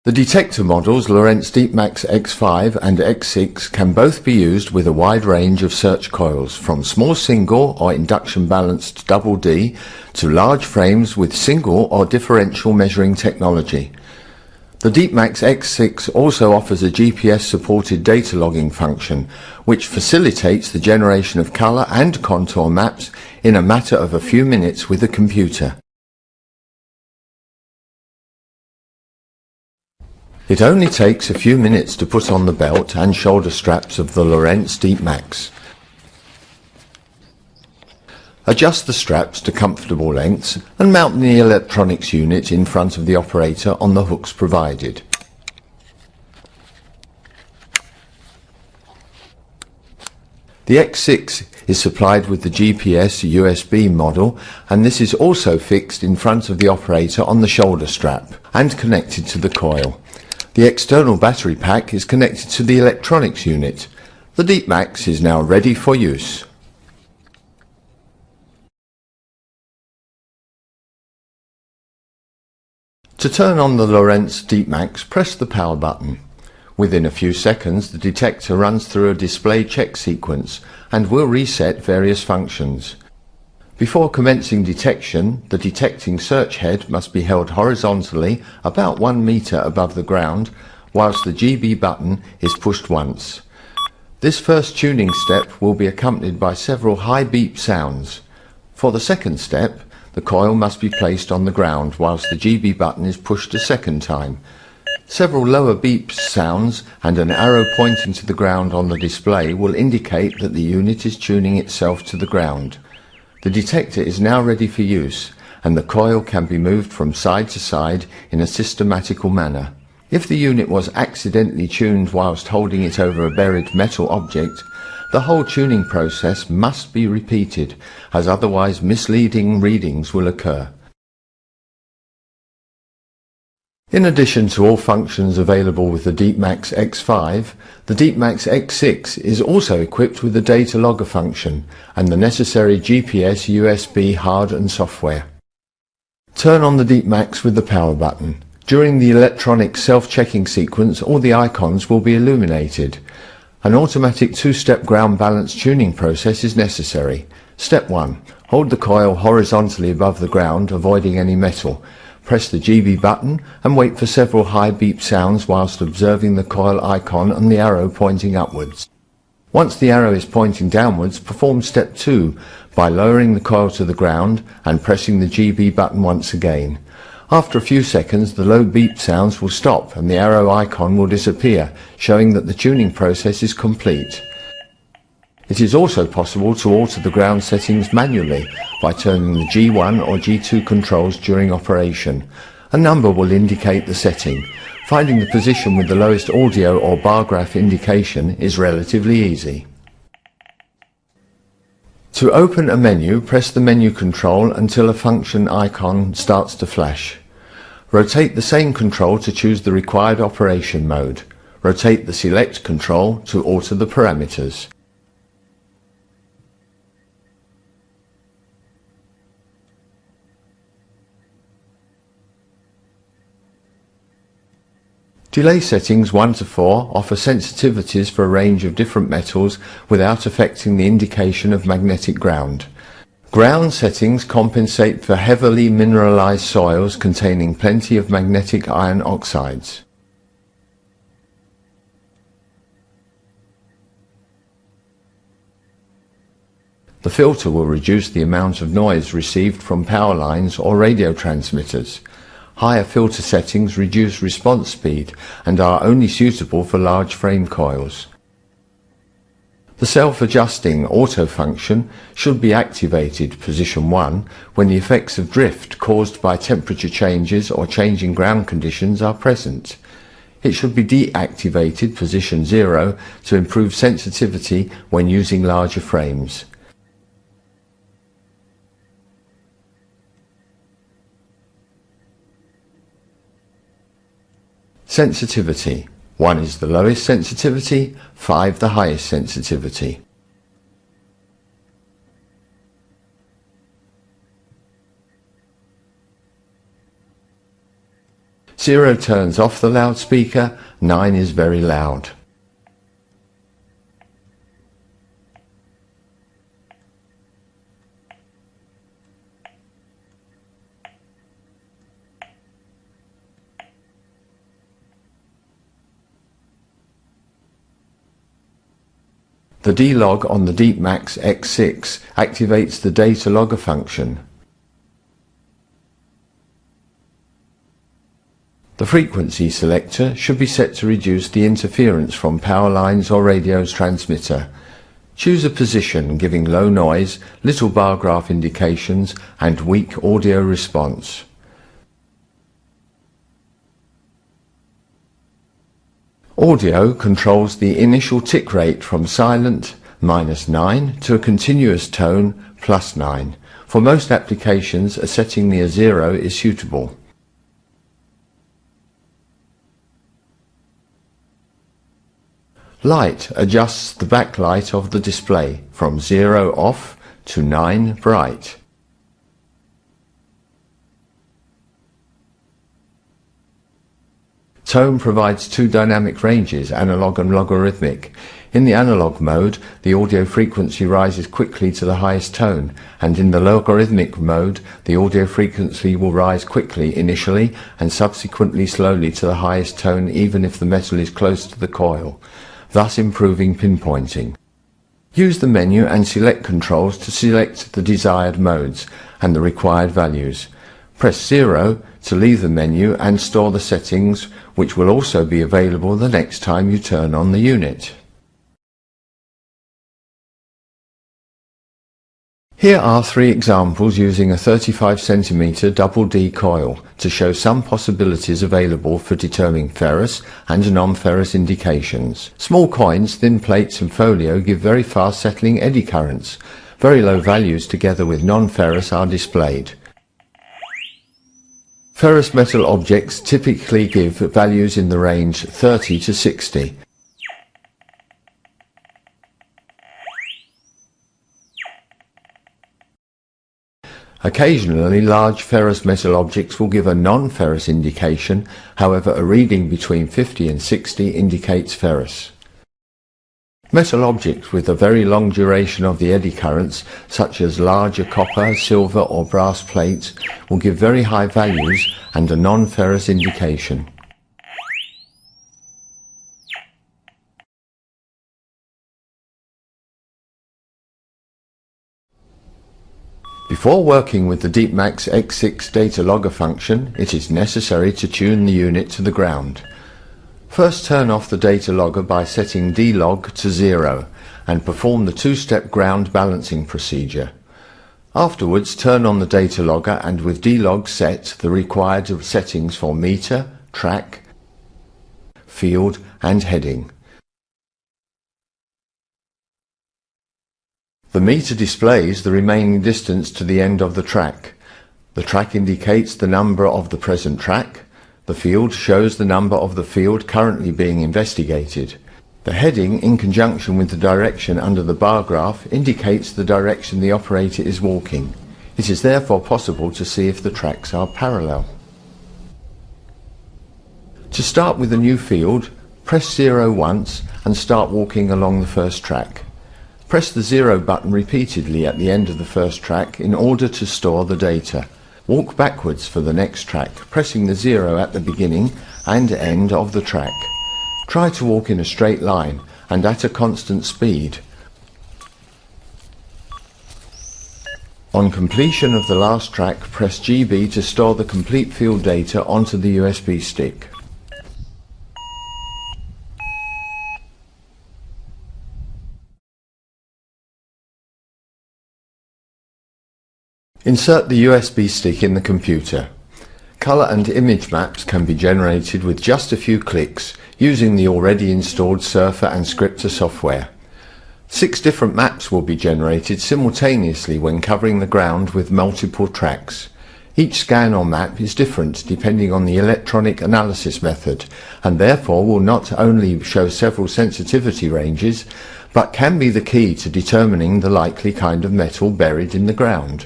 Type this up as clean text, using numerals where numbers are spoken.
The detector models Lorentz Deepmax X5 and X6 can both be used with a wide range of search coils, from small single or induction balanced double D to large frames with single or differential measuring technology. The Deepmax X6 also offers a GPS-supported data logging function, which facilitates the generation of color and contour maps in a matter of a few minutes with a computer. It only takes a few minutes to put on the belt and shoulder straps of the Lorentz Deepmax. Adjust the straps to comfortable lengths and mount the electronics unit in front of the operator on the hooks provided. The X6 is supplied with the GPS USB model, and this is also fixed in front of the operator on the shoulder strap and connected to the coil. The external battery pack is connected to the electronics unit. The Deepmax is now ready for use. To turn on the Lorentz Deepmax, press the power button. Within a few seconds, the detector runs through a display check sequence and will reset various functions. Before commencing detection, the detecting search head must be held horizontally about 1 meter above the ground, whilst the GB button is pushed once. This first tuning step will be accompanied by several high beep sounds. For the second step, the coil must be placed on the ground whilst the GB button is pushed a second time. Several lower beep sounds and an arrow pointing to the ground on the display will indicate that the unit is tuning itself to the ground. The detector is now ready for use, and the coil can be moved from side to side in a systematical manner. If the unit was accidentally tuned whilst holding it over a buried metal object, the whole tuning process must be repeated, as otherwise misleading readings will occur. In addition to all functions available with the Deepmax X5, the Deepmax X6 is also equipped with the data logger function and the necessary GPS USB hard and software. Turn on the Deepmax with the power button. During the electronic self-checking sequence, all the icons will be illuminated. An automatic two-step ground balance tuning process is necessary. Step 1. Hold the coil horizontally above the ground, avoiding any metal. Press the GB button and wait for several high beep sounds whilst observing the coil icon and the arrow pointing upwards. Once the arrow is pointing downwards, perform step 2 by lowering the coil to the ground and pressing the GB button once again. After a few seconds, the low beep sounds will stop and the arrow icon will disappear, showing that the tuning process is complete. It is also possible to alter the ground settings manually by turning the G1 or G2 controls during operation. A number will indicate the setting. Finding the position with the lowest audio or bar graph indication is relatively easy. To open a menu, press the menu control until a function icon starts to flash. Rotate the same control to choose the required operation mode. Rotate the select control to alter the parameters. Delay settings 1 to 4 offer sensitivities for a range of different metals without affecting the indication of magnetic ground. Ground settings compensate for heavily mineralized soils containing plenty of magnetic iron oxides. The filter will reduce the amount of noise received from power lines or radio transmitters. Higher filter settings reduce response speed and are only suitable for large frame coils. The self-adjusting auto function should be activated, position 1, when the effects of drift caused by temperature changes or changing ground conditions are present. It should be deactivated, position 0, to improve sensitivity when using larger frames. Sensitivity. 1 is the lowest sensitivity, 5 the highest sensitivity. 0 turns off the loudspeaker, 9 is very loud. The D-log on the Deepmax X6 activates the data logger function. The frequency selector should be set to reduce the interference from power lines or radio's transmitter. Choose a position giving low noise, little bar graph indications and weak audio response. Audio controls the initial tick rate from silent -9 to a continuous tone +9. For most applications, a setting near 0 is suitable. Light adjusts the backlight of the display from 0 off to 9 bright. Tone provides two dynamic ranges, analog and logarithmic. In the analog mode, the audio frequency rises quickly to the highest tone, and in the logarithmic mode, the audio frequency will rise quickly initially and subsequently slowly to the highest tone even if the metal is close to the coil, thus improving pinpointing. Use the menu and select controls to select the desired modes and the required values. Press 0 to leave the menu and store the settings, which will also be available the next time you turn on the unit. Here are three examples using a 35 cm double D coil to show some possibilities available for determining ferrous and non-ferrous indications. Small coins, thin plates and folio give very fast settling eddy currents. Very low values together with non-ferrous are displayed. Ferrous metal objects typically give values in the range 30 to 60. Occasionally, large ferrous metal objects will give a non-ferrous indication, however a reading between 50 and 60 indicates ferrous. Metal objects with a very long duration of the eddy currents, such as larger copper, silver or brass plates, will give very high values and a non-ferrous indication. Before working with the Deepmax X6 data logger function, it is necessary to tune the unit to the ground. First, turn off the data logger by setting D-log to 0 and perform the two-step ground balancing procedure. Afterwards, turn on the data logger and with D-log set the required settings for meter, track, field and heading. The meter displays the remaining distance to the end of the track. The track indicates the number of the present track. The field shows the number of the field currently being investigated. The heading, in conjunction with the direction under the bar graph, indicates the direction the operator is walking. It is therefore possible to see if the tracks are parallel. To start with a new field, press 0 once and start walking along the first track. Press the 0 button repeatedly at the end of the first track in order to store the data. Walk backwards for the next track, pressing the 0 at the beginning and end of the track. Try to walk in a straight line and at a constant speed. On completion of the last track, press GB to store the complete field data onto the USB stick. Insert the USB stick in the computer. Color and image maps can be generated with just a few clicks using the already installed Surfer and Scripter software. 6 different maps will be generated simultaneously when covering the ground with multiple tracks. Each scan or map is different depending on the electronic analysis method and therefore will not only show several sensitivity ranges but can be the key to determining the likely kind of metal buried in the ground.